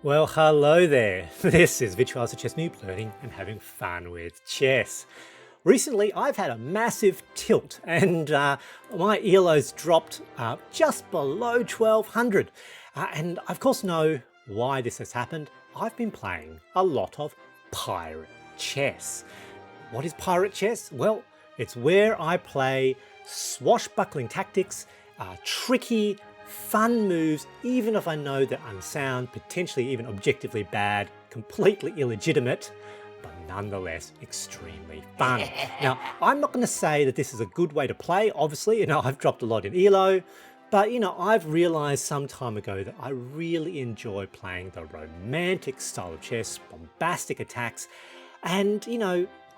Well, hello there. This is Virtuoso Chess Noob, learning and having fun with chess. Recently, I've had a massive tilt and my ELO's dropped just below 1200. And I of course know why this has happened. I've been playing a lot of pirate chess. What is pirate chess? Well, it's where I play swashbuckling tactics, tricky, fun moves, even if I know they're unsound, potentially even objectively bad, completely illegitimate, but nonetheless extremely fun. Now, I'm not going to say that this is a good way to play, obviously, I've dropped a lot in ELO, but I've realized some time ago that I really enjoy playing the romantic style of chess, bombastic attacks, and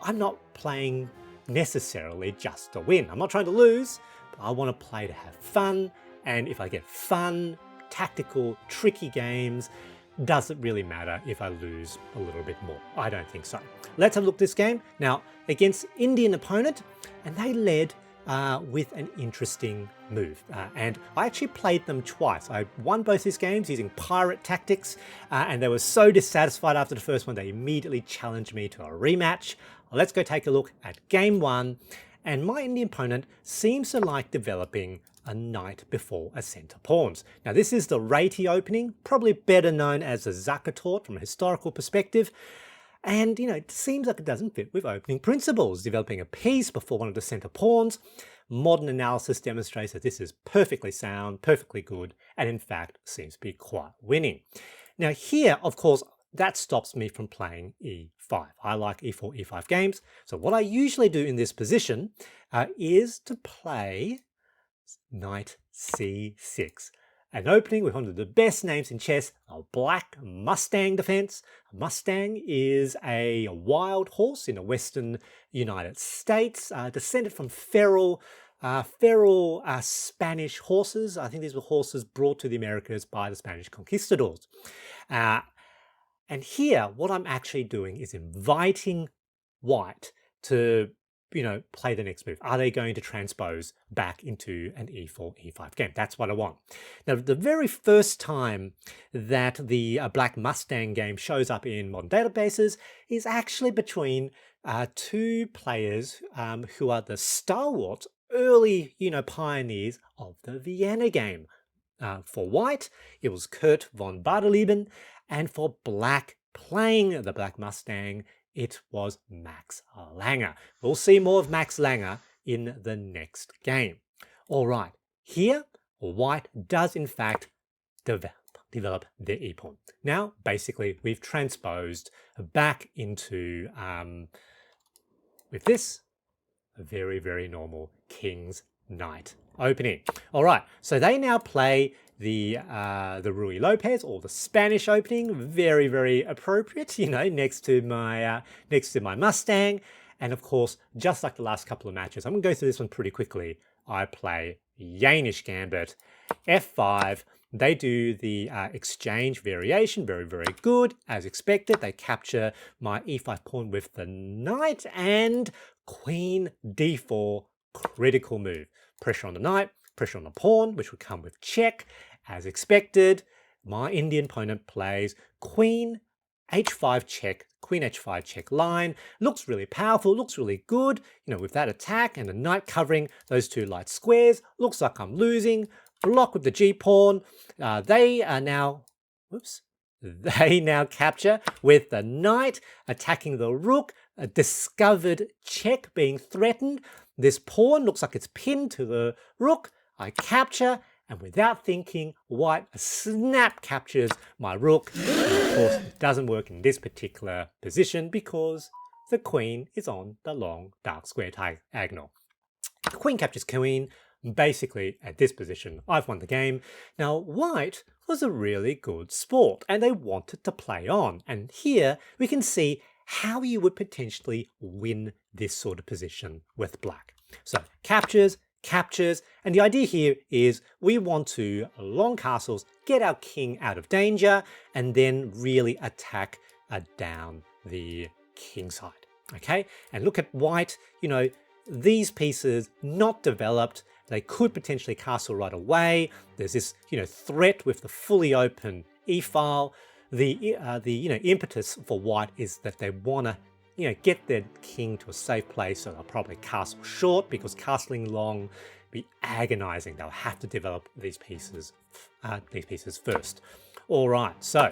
I'm not playing necessarily just to win. I'm not trying to lose, but I want to play to have fun. And if I get fun, tactical, tricky games, does it really matter if I lose a little bit more? I don't think so. Let's have a look at this game. Now, against Indian opponent, and they led with an interesting move. And I actually played them twice. I won both these games using pirate tactics, and they were so dissatisfied after the first one, they immediately challenged me to a rematch. Let's go take a look at game one. And my Indian opponent seems to like developing a knight before a center pawns. Now this is the Rati opening, probably better known as the Zakatort from a historical perspective. And it seems like it doesn't fit with opening principles, developing a piece before one of the center pawns. Modern analysis demonstrates that this is perfectly sound, perfectly good, and in fact seems to be quite winning. Now here, of course, that stops me from playing e5. I like e4, e5 games. So what I usually do in this position is to play knight c6. An opening with one of the best names in chess, a black Mustang defense. A Mustang is a wild horse in the western United States, descended from feral Spanish horses. I think these were horses brought to the Americas by the Spanish conquistadors. And here, what I'm actually doing is inviting white to, play the next move. Are they going to transpose back into an e4, e5 game? That's what I want. Now, the very first time that the Black Mustang game shows up in modern databases is actually between two players who are the stalwart early, pioneers of the Vienna game. For white, it was Kurt von Bardeleben, and for black, playing the Black Mustang, it was Max Langer. We'll see more of Max Langer in the next game. All right, here, white does in fact develop their e-pawn. Now, basically, we've transposed back into, with this, a very, very normal king's knight opening. All right, so they now play the Ruy Lopez, or the Spanish opening, very, very appropriate, next to my Mustang. And of course, just like the last couple of matches, I'm gonna go through this one pretty quickly. I play Yanish Gambit, f5. They do the exchange variation, very, very good. As expected, they capture my e5 pawn with the knight, and queen d4, critical move. Pressure on the knight, pressure on the pawn, which would come with check. As expected, my Indian opponent plays queen h5 check, queen h5 check line. Looks really powerful, looks really good, with that attack and the knight covering those two light squares. Looks like I'm losing. Block with the g-pawn. They now capture with the knight attacking the rook, a discovered check being threatened. This pawn looks like it's pinned to the rook. I capture, and without thinking, white snap captures my rook. And of course, it doesn't work in this particular position because the queen is on the long dark square diagonal. Queen captures queen. Basically, at this position, I've won the game. Now, white was a really good sport, and they wanted to play on. And here we can see how you would potentially win this sort of position with black. So captures, and the idea here is we want to long castles, get our king out of danger, and then really attack down the king side. Okay, and look at white, these pieces not developed. They could potentially castle right away. There's this, threat with the fully open e-file. the impetus for white is that they want to get their king to a safe place, so they'll probably castle short, because castling long be agonizing. They'll have to develop these pieces first. All right, so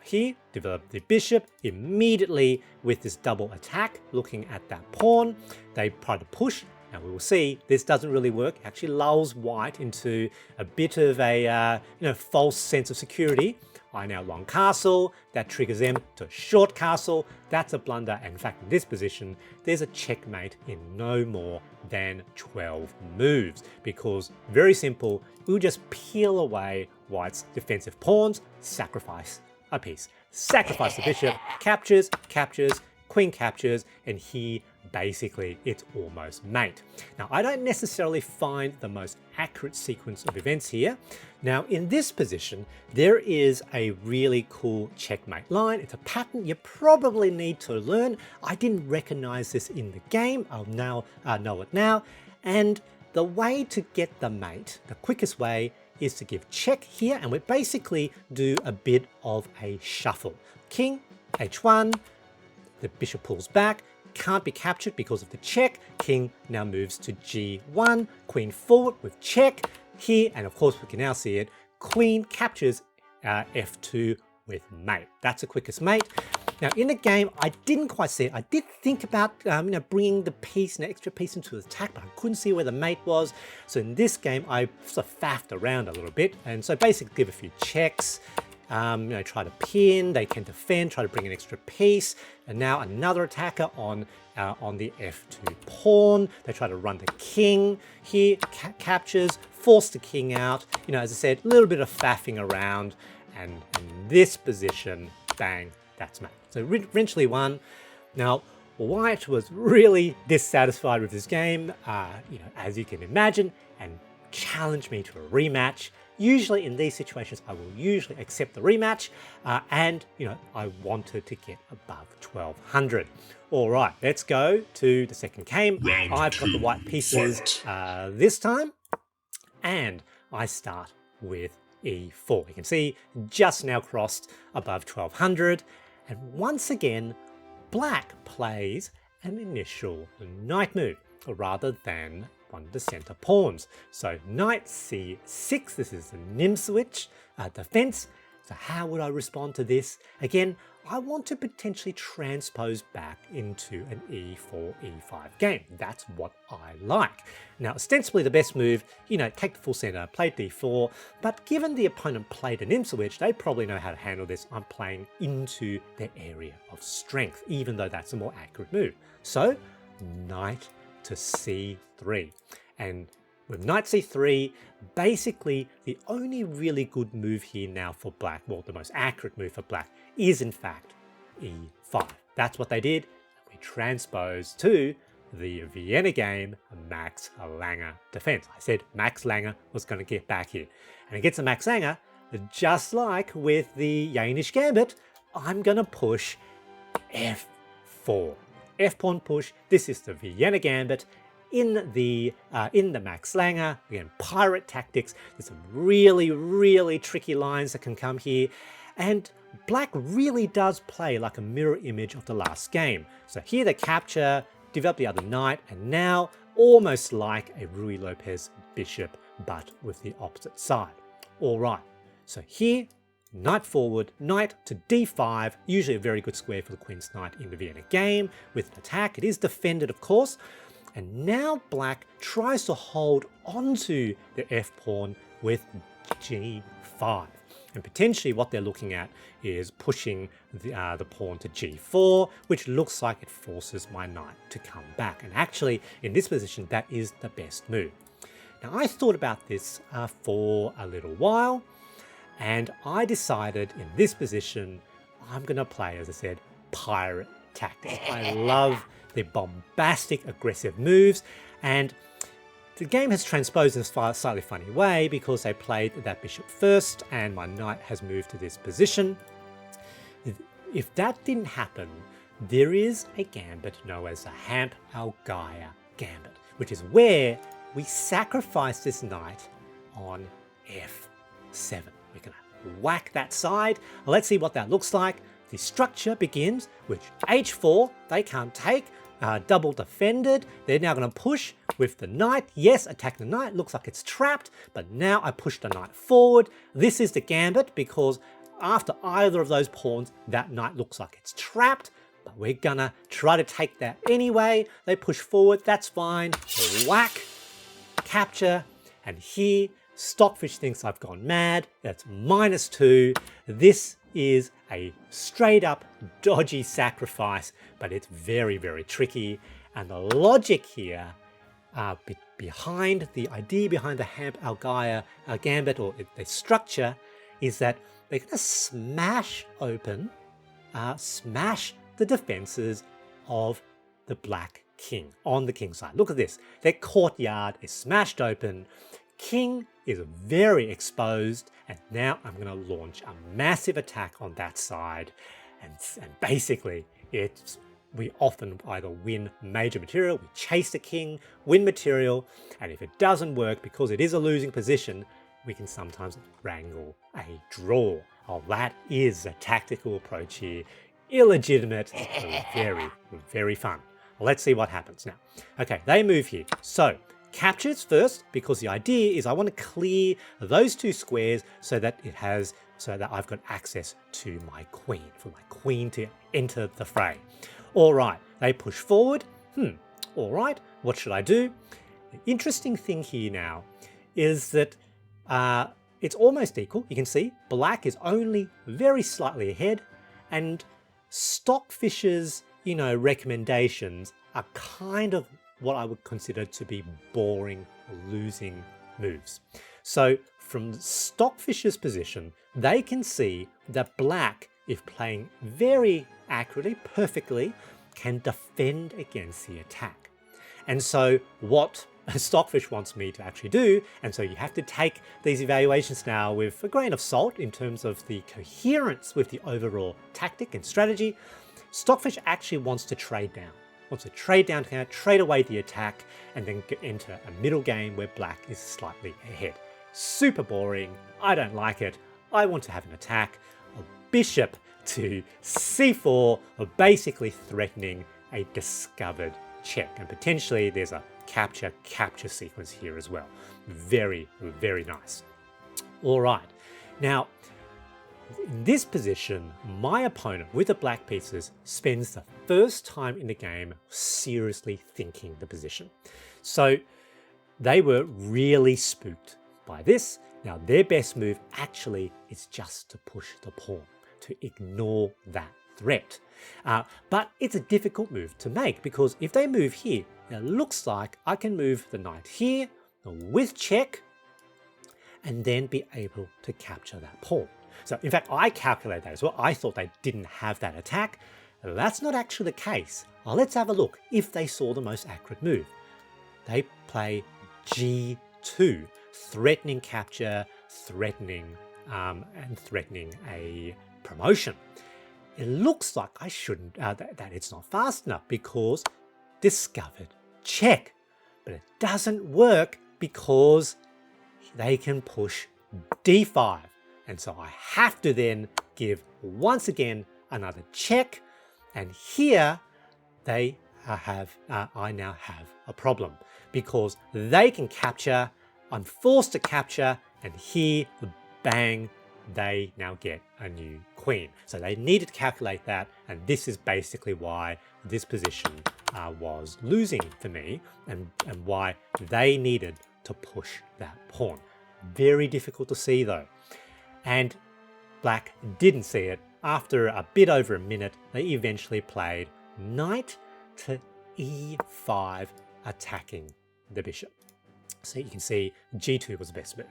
here develop the bishop immediately with this double attack, looking at that pawn. They try to push. Now we will see this doesn't really work. It actually lulls white into a bit of a false sense of security. I now long castle, that triggers them to a short castle. That's a blunder, and in fact in this position there's a checkmate in no more than 12 moves, because very simple, we'll just peel away white's defensive pawns, sacrifice a piece. Sacrifice the bishop, captures, queen captures, and here basically it's almost mate. Now I don't necessarily find the most accurate sequence of events here. Now in this position there is a really cool checkmate line. It's a pattern you probably need to learn. I didn't recognize this in the game. I'll now know it now. And the way to get the mate, the quickest way, is to give check here, and we basically do a bit of a shuffle. King, h1, the bishop pulls back, can't be captured because of the check. King now moves to g1, queen forward with check here, and of course we can now see it. Queen captures f2 with mate. That's the quickest mate. Now in the game, I didn't quite see it. I did think about bringing the piece, an extra piece into the attack, but I couldn't see where the mate was. So in this game, I sort of faffed around a little bit, and so basically give a few checks. Try to pin, they can defend, try to bring an extra piece, and now another attacker on the f2 pawn. They try to run the king here, captures, force the king out. As I said, a little bit of faffing around, and in this position, bang, that's mate. So eventually won. Now, white was really dissatisfied with this game, as you can imagine, and challenged me to a rematch. Usually in these situations, I will usually accept the rematch, and I wanted to get above 1200. All right, let's go to the second game. I've got the white pieces this time, and I start with e4. You can see just now crossed above 1200, and once again, black plays an initial knight move rather than one of the center pawns. So knight c6, this is the nim switch defense. So how would I respond to this? Again, I want to potentially transpose back into an e4, e5 game. That's what I like. Now, ostensibly the best move, take the full center, play d4, but given the opponent played an nim switch, they probably know how to handle this. I'm playing into their area of strength, even though that's a more accurate move. So knight to c3. And with knight c3, basically the only really good move here now for black, well, the most accurate move for black, is in fact e5. That's what they did. We transposed to the Vienna game Max Lange defense. I said Max Lange was going to get back here. And against the Max Lange, just like with the Danish gambit, I'm going to push f4. F-pawn push. This is the Vienna gambit in the Max Lange. Again, pirate tactics. There's some really, really tricky lines that can come here. And black really does play like a mirror image of the last game. So here they capture, develop the other knight, and now almost like a Ruy Lopez bishop, but with the opposite side. All right, so here, knight forward, knight to d5, usually a very good square for the queen's knight in the Vienna game. With an attack, it is defended, of course. And now black tries to hold onto the f-pawn with g5. And potentially what they're looking at is pushing the pawn to g4, which looks like it forces my knight to come back. And actually, in this position, that is the best move. Now, I thought about this for a little while, and I decided in this position, I'm going to play, as I said, pirate tactics. I love the bombastic, aggressive moves, and the game has transposed in a slightly funny way because they played that bishop first and my knight has moved to this position. If that didn't happen, there is a gambit known as the Hamp Al-Gaia gambit, which is where we sacrifice this knight on f7. We're going to whack that side. Let's see what that looks like. The structure begins with h4, they can't take, double defended. They're now going to push with the knight. Yes, attack the knight, looks like it's trapped, but now I push the knight forward. This is the gambit because after either of those pawns, that knight looks like it's trapped, but we're gonna try to take that anyway. They push forward, that's fine. Whack, capture, and here, Stockfish thinks I've gone mad. That's -2. This is a straight up dodgy sacrifice, but it's very, very tricky. And the logic here behind the idea behind the Algaia gambit or the structure is that they're going to smash open, smash the defenses of the black king on the king side. Look at this. Their courtyard is smashed open. King is very exposed, and now I'm going to launch a massive attack on that side. And basically, we often either win major material, we chase the king, win material, and if it doesn't work because it is a losing position, we can sometimes wrangle a draw. Oh, that is a tactical approach here. Illegitimate, very, very fun. Let's see what happens now. Okay, they move here. So, captures first, because the idea is I want to clear those two squares so that I've got access to my queen, for my queen to enter the fray. All right, they push forward. All right, what should I do? The interesting thing here now is that it's almost equal. You can see black is only very slightly ahead, and Stockfish's, recommendations are kind of what I would consider to be boring, losing moves. So from Stockfish's position, they can see that black, if playing very accurately, perfectly, can defend against the attack. And so what Stockfish wants me to actually do, and so you have to take these evaluations now with a grain of salt in terms of the coherence with the overall tactic and strategy. Stockfish actually wants to trade down. Wants to trade down, trade away the attack, and then enter a middle game where black is slightly ahead. Super boring. I don't like it. I want to have an attack. A bishop to c4, basically threatening a discovered check. And potentially there's a capture sequence here as well. Very, very nice. All right. Now, in this position, my opponent with the black pieces spends the first time in the game seriously thinking the position. So they were really spooked by this. Now their best move actually is just to push the pawn, to ignore that threat. But it's a difficult move to make because if they move here, it looks like I can move the knight here with check and then be able to capture that pawn. So in fact, I calculated that as well. I thought they didn't have that attack. That's not actually the case. Well, let's have a look if they saw the most accurate move. They play G2, threatening capture, threatening a promotion. It looks like I shouldn't, that it's not fast enough because discovered check. But it doesn't work because they can push D5. And so I have to then give, once again, another check. And here I now have a problem because they can capture, I'm forced to capture, and here, bang, they now get a new queen. So they needed to calculate that, and this is basically why this position was losing for me and why they needed to push that pawn. Very difficult to see though. And black didn't see it. After a bit over a minute, they eventually played knight to e5, attacking the bishop. So you can see g2 was the best move.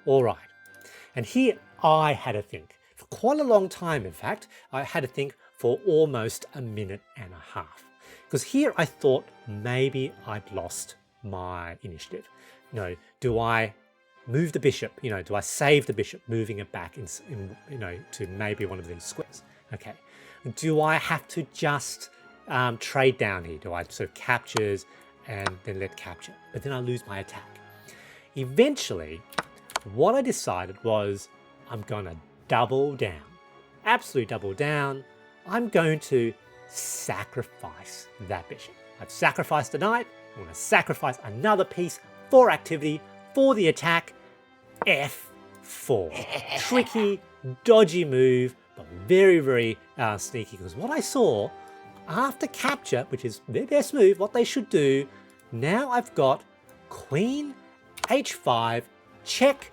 All right. And here I had to think. For quite a long time, in fact, I had to think for almost a minute and a half. Because here I thought maybe I'd lost my initiative. Do I move the bishop? Do I save the bishop, moving it back to maybe one of these squares? Okay. Do I have to just trade down here? Do I sort of captures and then let capture? But then I lose my attack. Eventually, what I decided was I'm going to double down. Absolute double down. I'm going to sacrifice that bishop. I've sacrificed the knight. I'm going to sacrifice another piece for activity, for the attack. F4. Tricky, dodgy move, but very, very sneaky. Because what I saw after capture, which is their best move, what they should do, now I've got queen, h5, check,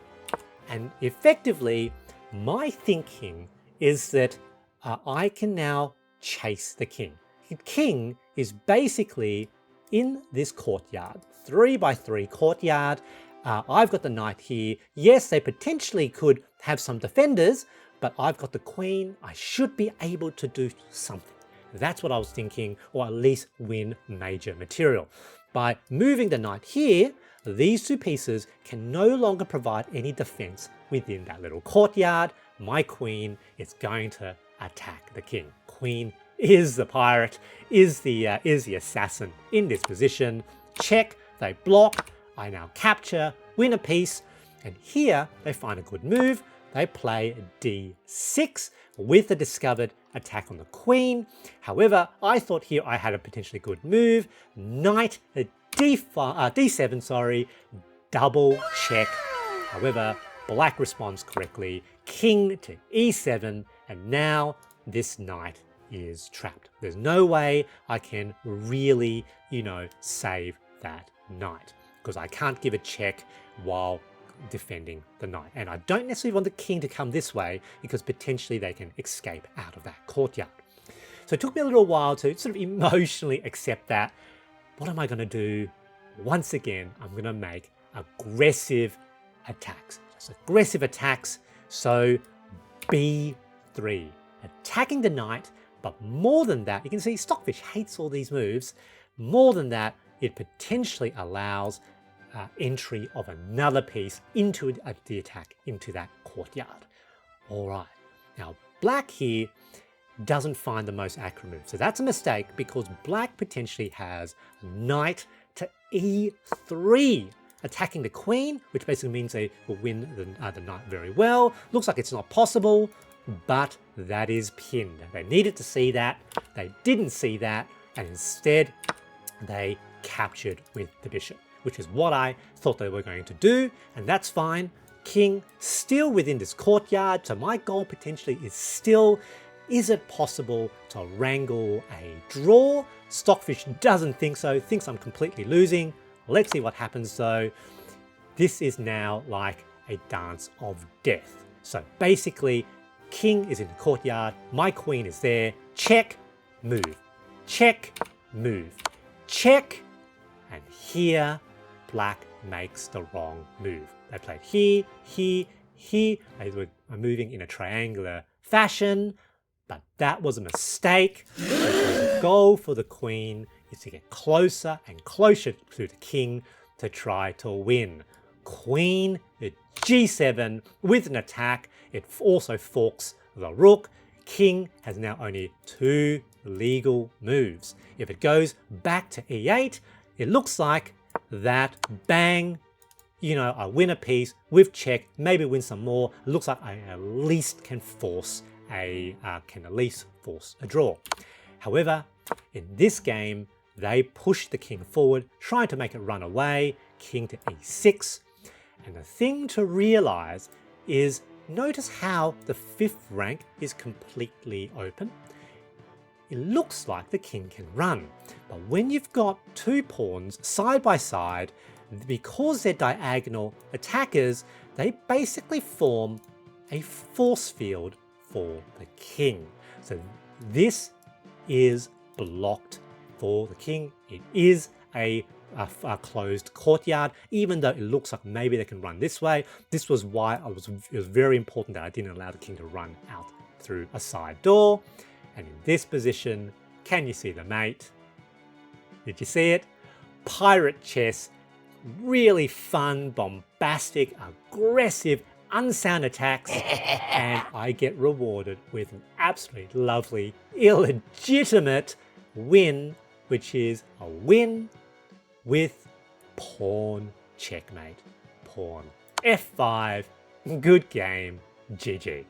and effectively my thinking is that I can now chase the king. The king is basically in this courtyard, 3x3 courtyard. I've got the knight here. Yes, they potentially could have some defenders, but I've got the queen. I should be able to do something. That's what I was thinking, or at least win major material. By moving the knight here, these two pieces can no longer provide any defense within that little courtyard. My queen is going to attack the king. Queen is the pirate, is the assassin in this position. Check, they block. I now capture, win a piece, and here they find a good move. They play d6 with the discovered attack on the queen. However, I thought here I had a potentially good move. Knight d7, sorry, double check. However, black responds correctly. King to e7, and now this knight is trapped. There's no way I can really, save that knight, because I can't give a check while defending the knight. And I don't necessarily want the king to come this way because potentially they can escape out of that courtyard. So it took me a little while to sort of emotionally accept that. What am I going to do? Once again, I'm going to make aggressive attacks. Just aggressive attacks. So b3, attacking the knight, but more than that, you can see Stockfish hates all these moves. More than that, it potentially allows entry of another piece into the attack into that courtyard. All right, now black here doesn't find the most accurate move. So that's a mistake because black potentially has knight to e3, attacking the queen, which basically means they will win the knight very well. Looks like it's not possible, but that is pinned. They needed to see that. They didn't see that, and instead they captured with the bishop, which is what I thought they were going to do, and that's fine. King still within this courtyard, so my goal potentially is still, is it possible to wrangle a draw? Stockfish doesn't think so, thinks I'm completely losing. Let's see what happens though. This is now like a dance of death. So basically, king is in the courtyard, my queen is there, check, move, check, move, check, and here black makes the wrong move. They played here, here, here. They were moving in a triangular fashion, but that was a mistake. The goal for the queen is to get closer and closer to the king to try to win. Queen at g7 with an attack. It also forks the rook. King has now only 2 legal moves. If it goes back to e8, it looks like that, bang, I win a piece with check, maybe win some more. It looks like I at least can force a draw. However, in this game, they push the king forward, trying to make it run away, king to e6. And the thing to realize is, notice how the 5th rank is completely open. It looks like the king can run, but when you've got 2 pawns side by side, because they're diagonal attackers, they basically form a force field for the king. So this is blocked for the king. It is a closed courtyard, even though it looks like maybe they can run this way. This was why it was very important that I didn't allow the king to run out through a side door. And in this position, can you see the mate? Did you see it? Pirate chess, really fun, bombastic, aggressive, unsound attacks, and I get rewarded with an absolutely lovely, illegitimate win, which is a win with pawn checkmate. Pawn f5, good game, GG.